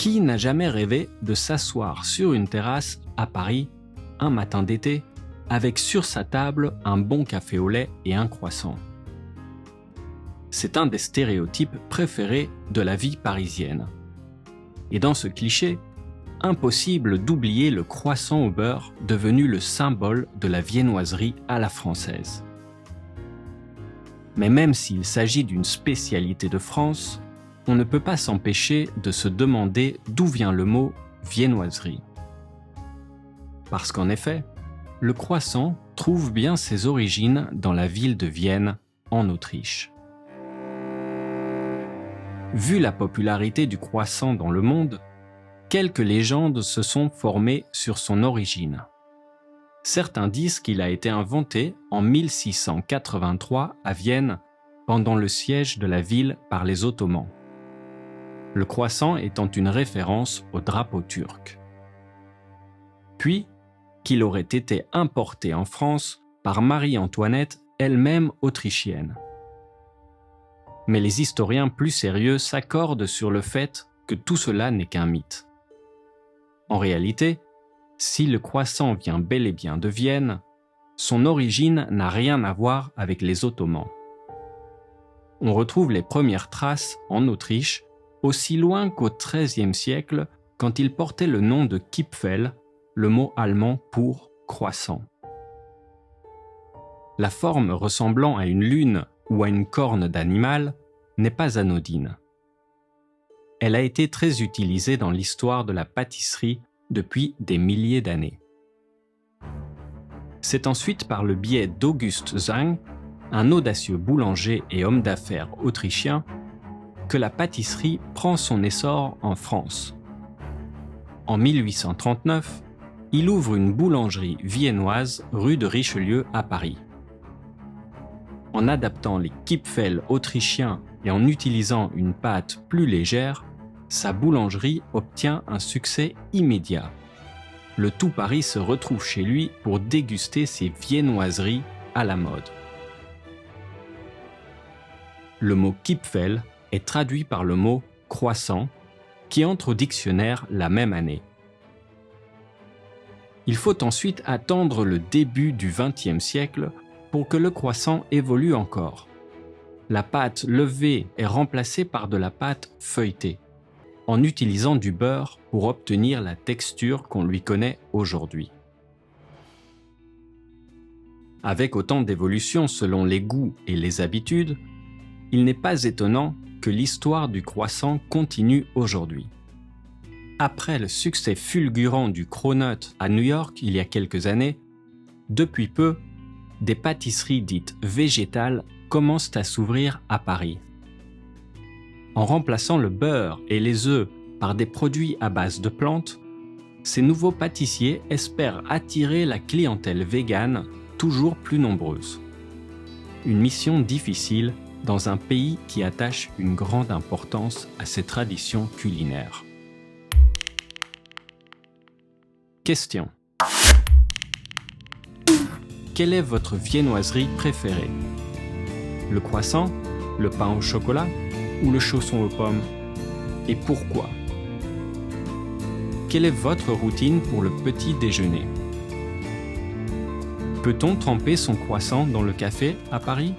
Qui n'a jamais rêvé de s'asseoir sur une terrasse à Paris, un matin d'été, avec sur sa table un bon café au lait et un croissant? C'est un des stéréotypes préférés de la vie parisienne. Et dans ce cliché, impossible d'oublier le croissant au beurre devenu le symbole de la viennoiserie à la française. Mais même s'il s'agit d'une spécialité de France, on ne peut pas s'empêcher de se demander d'où vient le mot viennoiserie. Parce qu'en effet, le croissant trouve bien ses origines dans la ville de Vienne, en Autriche. Vu la popularité du croissant dans le monde, quelques légendes se sont formées sur son origine. Certains disent qu'il a été inventé en 1683 à Vienne pendant le siège de la ville par les Ottomans. Le croissant étant une référence au drapeau turc. Puis, qu'il aurait été importé en France par Marie-Antoinette, elle-même autrichienne. Mais les historiens plus sérieux s'accordent sur le fait que tout cela n'est qu'un mythe. En réalité, si le croissant vient bel et bien de Vienne, son origine n'a rien à voir avec les Ottomans. On retrouve les premières traces en Autriche, aussi loin qu'au XIIIe siècle, quand il portait le nom de Kipfel, le mot allemand pour croissant. La forme ressemblant à une lune ou à une corne d'animal n'est pas anodine. Elle a été très utilisée dans l'histoire de la pâtisserie depuis des milliers d'années. C'est ensuite par le biais d'August Zang, un audacieux boulanger et homme d'affaires autrichien, que la pâtisserie prend son essor en France. En 1839, il ouvre une boulangerie viennoise rue de Richelieu à Paris. En adaptant les Kipfel autrichiens et en utilisant une pâte plus légère, sa boulangerie obtient un succès immédiat. Le tout Paris se retrouve chez lui pour déguster ses viennoiseries à la mode. Le mot Kipfel est traduit par le mot croissant, qui entre au dictionnaire la même année. Il faut ensuite attendre le début du XXe siècle pour que le croissant évolue encore. La pâte levée est remplacée par de la pâte feuilletée, en utilisant du beurre pour obtenir la texture qu'on lui connaît aujourd'hui. Avec autant d'évolutions selon les goûts et les habitudes, il n'est pas étonnant que l'histoire du croissant continue aujourd'hui. Après le succès fulgurant du Cronut à New York il y a quelques années, depuis peu, des pâtisseries dites végétales commencent à s'ouvrir à Paris. En remplaçant le beurre et les œufs par des produits à base de plantes, ces nouveaux pâtissiers espèrent attirer la clientèle végane toujours plus nombreuse. Une mission difficile dans un pays qui attache une grande importance à ses traditions culinaires. Question. Quelle est votre viennoiserie préférée? Le croissant, le pain au chocolat ou le chausson aux pommes? Et pourquoi? Quelle est votre routine pour le petit déjeuner? Peut-on tremper son croissant dans le café à Paris?